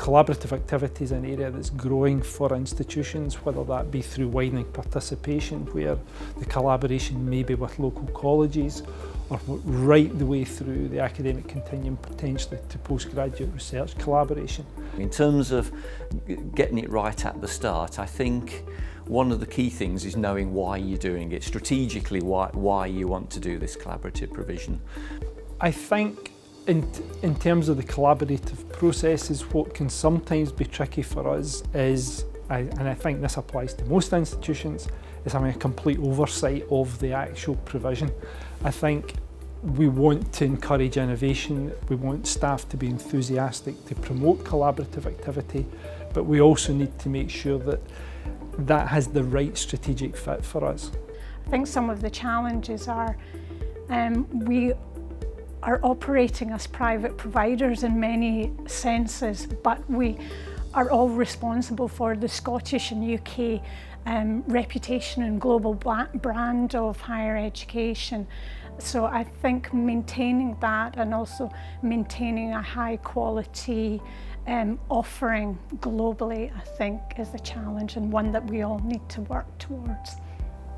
Collaborative activity is an area that's growing for institutions, whether that be through widening participation, where the collaboration may be with local colleges, or right the way through the academic continuum, potentially to postgraduate research collaboration. In terms of getting it right at the start, I think one of the key things is knowing why you're doing it, strategically why you want to do this collaborative provision. I think in terms of the collaborative processes, what can sometimes be tricky for us is, and I think this applies to most institutions, is having a complete oversight of the actual provision. I think we want to encourage innovation, we want staff to be enthusiastic to promote collaborative activity, but we also need to make sure that that has the right strategic fit for us. I think some of the challenges are we are operating as private providers in many senses, but we are all responsible for the Scottish and UK reputation and global brand of higher education. So I think maintaining that and also maintaining a high quality offering globally, I think, is a challenge and one that we all need to work towards.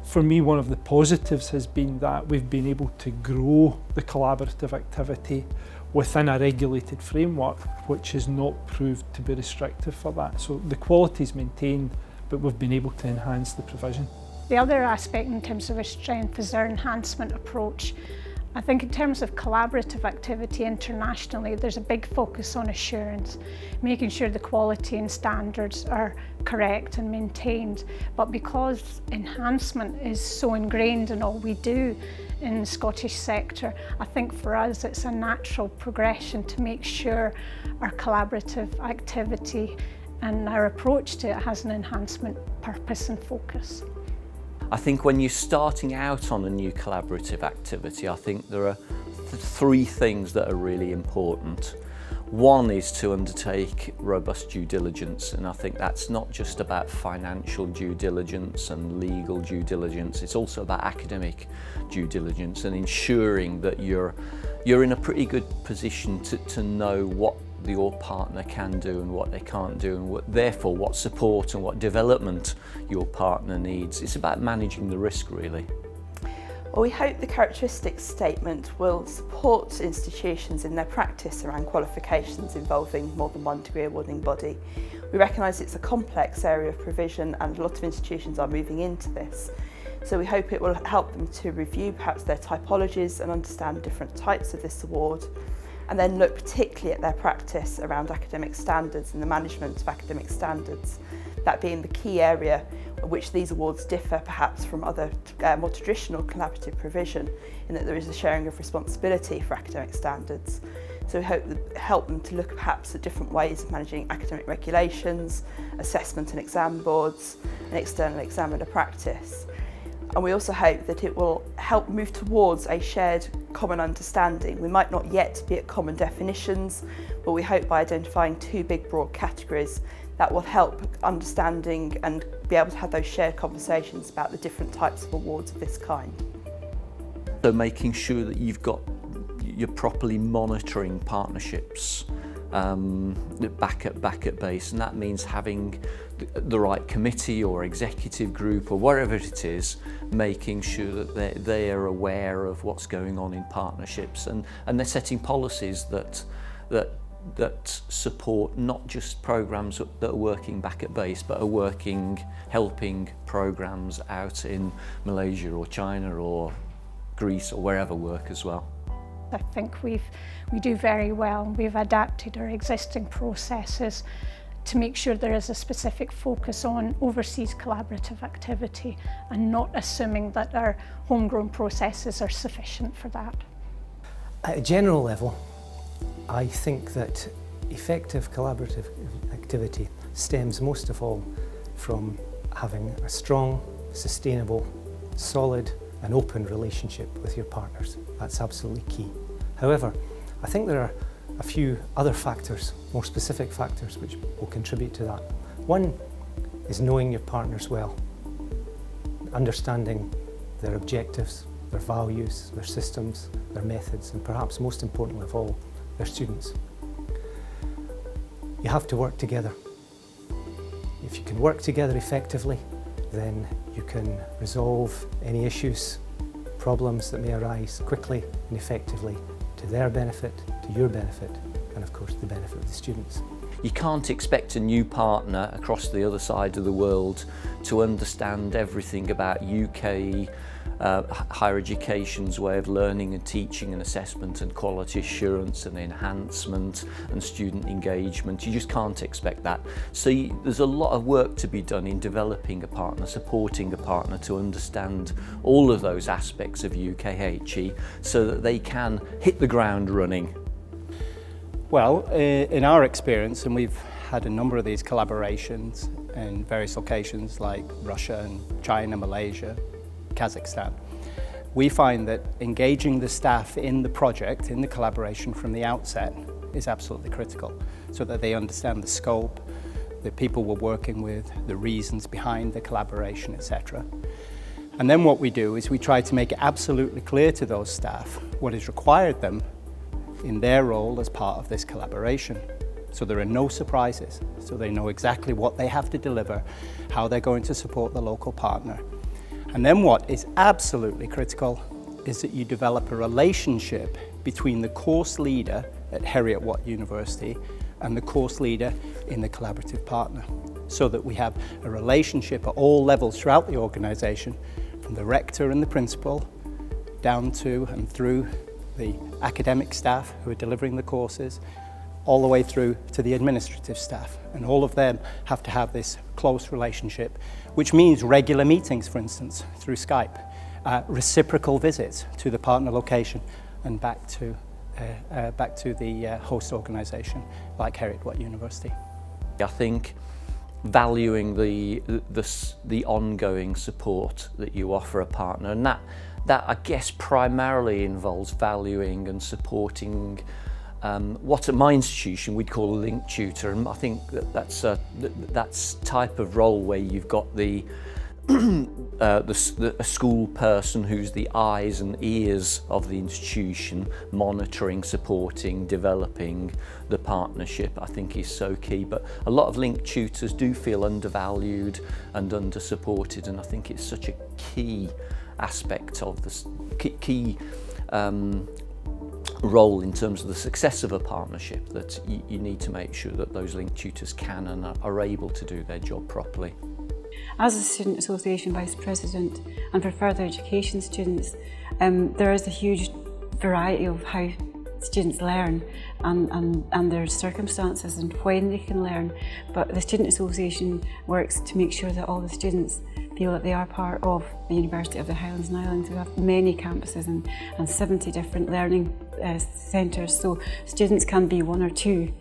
For me, one of the positives has been that we've been able to grow the collaborative activity within a regulated framework, which has not proved to be restrictive for that. So the quality is maintained, but we've been able to enhance the provision. The other aspect in terms of our strength is our enhancement approach. I think in terms of collaborative activity internationally, there's a big focus on assurance, making sure the quality and standards are correct and maintained. But because enhancement is so ingrained in all we do in the Scottish sector, I think for us it's a natural progression to make sure our collaborative activity and our approach to it has an enhancement purpose and focus. I think when you're starting out on a new collaborative activity, I think there are three things that are really important. One is to undertake robust due diligence, and I think that's not just about financial due diligence and legal due diligence, it's also about academic due diligence and ensuring that you're in a pretty good position to know what your partner can do and what they can't do, and therefore what support and what development your partner needs. It's about managing the risk, really. Well, we hope the characteristics statement will support institutions in their practice around qualifications involving more than one degree awarding body. We recognise it's a complex area of provision and a lot of institutions are moving into this. So we hope it will help them to review perhaps their typologies and understand different types of this award, and then look particularly at their practice around academic standards and the management of academic standards, that being the key area in which these awards differ perhaps from other more traditional collaborative provision, in that there is a sharing of responsibility for academic standards. So we hope to help them to look perhaps at different ways of managing academic regulations, assessment and exam boards, and external examiner practice. And we also hope that it will help move towards a shared common understanding. We might not yet be at common definitions, but we hope by identifying two big broad categories that will help understanding and be able to have those shared conversations about the different types of awards of this kind. So making sure that you're properly monitoring partnerships back at base, and that means having the right committee or executive group or wherever it is, making sure that they are aware of what's going on in partnerships, and they're setting policies that support not just programs that are working back at base, but are helping programs out in Malaysia or China or Greece or wherever work as well. I think we do very well. We've adapted our existing processes to make sure there is a specific focus on overseas collaborative activity and not assuming that our homegrown processes are sufficient for that. At a general level, I think that effective collaborative activity stems most of all from having a strong, sustainable, solid and open relationship with your partners. That's absolutely key. However, I think there are a few other factors, more specific factors, which will contribute to that. One is knowing your partners well, understanding their objectives, their values, their systems, their methods, and perhaps most importantly of all, their students. you have to work together. If you can work together effectively, then you can resolve any issues, problems that may arise quickly and effectively to their benefit, to your benefit, and of course the benefit of the students. You can't expect a new partner across the other side of the world to understand everything about UK higher education's way of learning and teaching and assessment and quality assurance and enhancement and student engagement. You just can't expect that. So there's a lot of work to be done in developing a partner, supporting a partner to understand all of those aspects of UKHE so that they can hit the ground running. Well, in our experience, and we've had a number of these collaborations in various locations like Russia and China, Malaysia, Kazakhstan, we find that engaging the staff in the project, in the collaboration from the outset, is absolutely critical, so that they understand the scope, the people we're working with, the reasons behind the collaboration, etc. And then what we do is we try to make it absolutely clear to those staff what is required them in their role as part of this collaboration. So there are no surprises, so they know exactly what they have to deliver, how they're going to support the local partner. And then what is absolutely critical is that you develop a relationship between the course leader at Heriot-Watt University and the course leader in the collaborative partner, so that we have a relationship at all levels throughout the organisation, from the rector and the principal down to and through the academic staff who are delivering the courses, all the way through to the administrative staff. And all of them have to have this close relationship, which means regular meetings, for instance, through Skype, reciprocal visits to the partner location and back to the host organisation like Heriot-Watt University. I think valuing the ongoing support that you offer a partner, and that I guess primarily involves valuing and supporting what at my institution we'd call a link tutor, and I think that's type of role where you've got a school person who's the eyes and ears of the institution, monitoring, supporting, developing the partnership, I think is so key. But a lot of link tutors do feel undervalued and under-supported, and I think it's such a key aspect of this key role in terms of the success of a partnership, that you need to make sure that those link tutors can and are able to do their job properly. As a Student Association Vice President and for further education students, there is a huge variety of how students learn and their circumstances and when they can learn, but the Student Association works to make sure that all the students feel that they are part of the University of the Highlands and Islands. We have many campuses and 70 different learning centres, so students can be one or two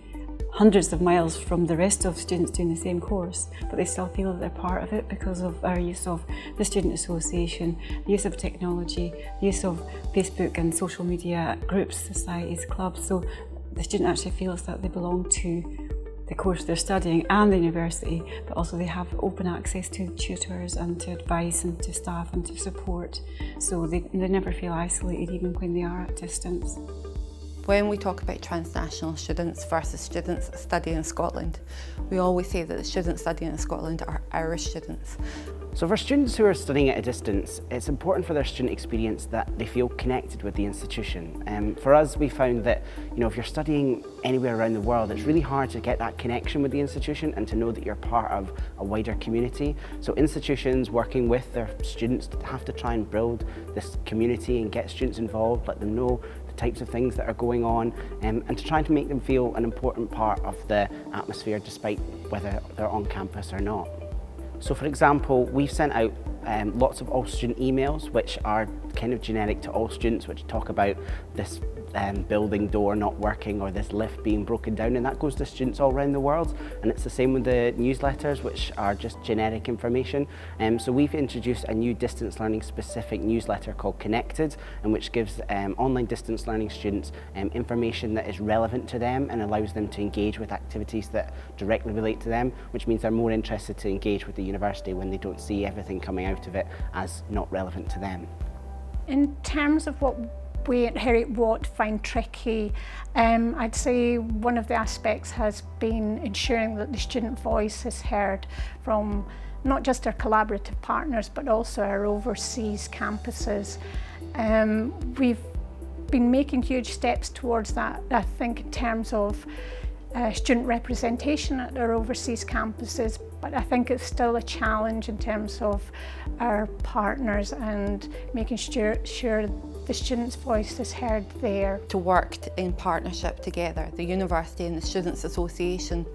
hundreds of miles from the rest of students doing the same course, but they still feel that they're part of it because of our use of the Student Association, the use of technology, the use of Facebook and social media groups, societies, clubs, so the student actually feels that they belong to the course they're studying and the university, but also they have open access to tutors and to advice and to staff and to support, so they never feel isolated even when they are at distance. When we talk about transnational students versus students studying in Scotland, we always say that the students studying in Scotland are Irish students. So for students who are studying at a distance, it's important for their student experience that they feel connected with the institution. For us, we found that if you're studying anywhere around the world, it's really hard to get that connection with the institution and to know that you're part of a wider community. So institutions working with their students have to try and build this community and get students involved, let them know the types of things that are going on, and to try to make them feel an important part of the atmosphere despite whether they're on campus or not. So for example, we've sent out lots of all student emails which are kind of generic to all students, which talk about this building door not working or this lift being broken down, and that goes to students all around the world. And it's the same with the newsletters, which are just generic information. So we've introduced a new distance learning specific newsletter called Connected, and which gives online distance learning students information that is relevant to them and allows them to engage with activities that directly relate to them, which means they're more interested to engage with the university when they don't see everything coming out of it as not relevant to them. In terms of what we at Heriot-Watt find tricky, I'd say one of the aspects has been ensuring that the student voice is heard from not just our collaborative partners but also our overseas campuses. We've been making huge steps towards that, I think, in terms of student representation at our overseas campuses, but I think it's still a challenge in terms of our partners and making sure the student's voice is heard there. To work in partnership together, the university and the Students' Association,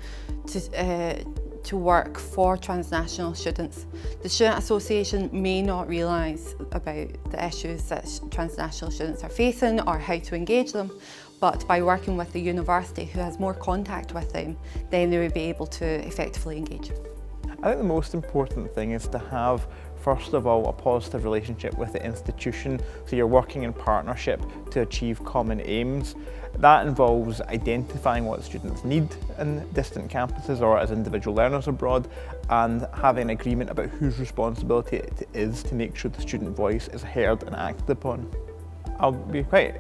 to work for transnational students. The Student Association may not realise about the issues that transnational students are facing or how to engage them, but by working with the university, who has more contact with them, then they will be able to effectively engage. I think the most important thing is to have, first of all, a positive relationship with the institution, so you're working in partnership to achieve common aims. That involves identifying what students need in distant campuses or as individual learners abroad, and having an agreement about whose responsibility it is to make sure the student voice is heard and acted upon. I'll be quite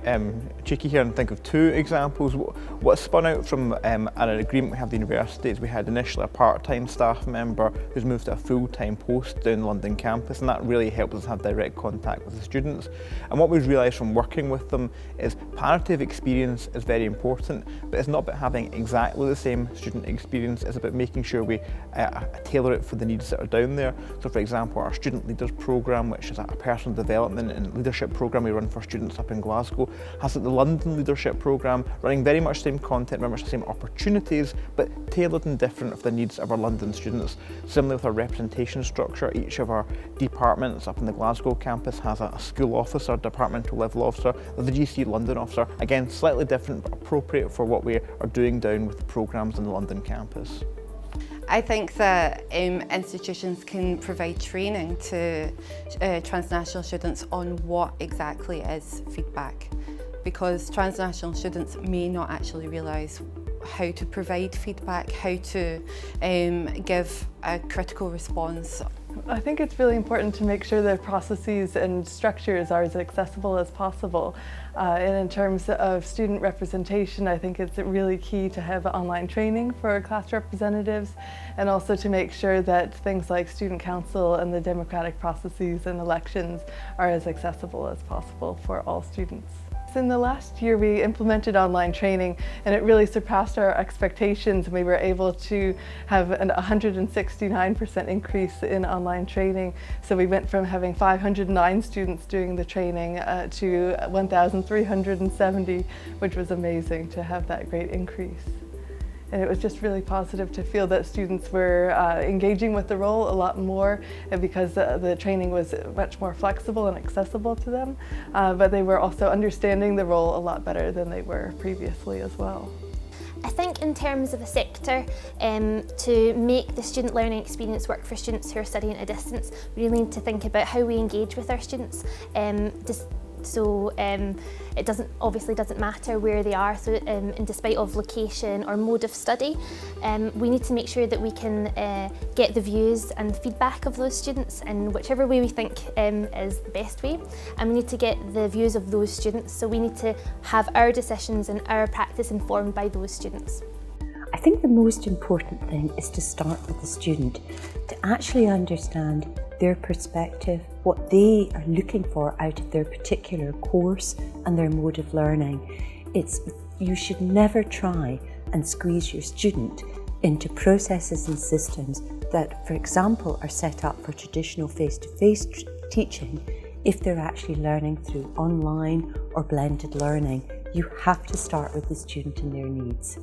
cheeky here and think of two examples. What spun out from an agreement we have with the university is we had initially a part-time staff member who's moved to a full-time post down the London campus, and that really helped us have direct contact with the students. And what we've realised from working with them is paritative experience is very important, but it's not about having exactly the same student experience, it's about making sure we tailor it for the needs that are down there. So for example, our Student Leaders programme, which is a personal development and leadership programme we run for students up in Glasgow, has the London Leadership Programme running very much the same content, very much the same opportunities, but tailored and different for the needs of our London students. Similarly with our representation structure, each of our departments up in the Glasgow campus has a school officer, departmental level officer, the GC London officer, again slightly different but appropriate for what we are doing down with the programmes on the London campus. I think that institutions can provide training to transnational students on what exactly is feedback, because transnational students may not actually realise how to provide feedback, how to give a critical response. I think it's really important to make sure that processes and structures are as accessible as possible. And in terms of student representation, I think it's really key to have online training for class representatives, and also to make sure that things like student council and the democratic processes and elections are as accessible as possible for all students. In the last year we implemented online training, and it really surpassed our expectations. We were able to have a 169% increase in online training. So we went from having 509 students doing the training to 1,370, which was amazing to have that great increase. And it was just really positive to feel that students were engaging with the role a lot more, because the training was much more flexible and accessible to them, but they were also understanding the role a lot better than they were previously as well. I think in terms of a sector, to make the student learning experience work for students who are studying at a distance, we really need to think about how we engage with our students. So it obviously doesn't matter where they are, so and despite of location or mode of study, we need to make sure that we can get the views and feedback of those students in whichever way we think is the best way, and we need to get the views of those students, so we need to have our decisions and our practice informed by those students. I think the most important thing is to start with the student, to actually understand their perspective, what they are looking for out of their particular course and their mode of learning. You should never try and squeeze your student into processes and systems that, for example, are set up for traditional face-to-face teaching if they're actually learning through online or blended learning. You have to start with the student and their needs.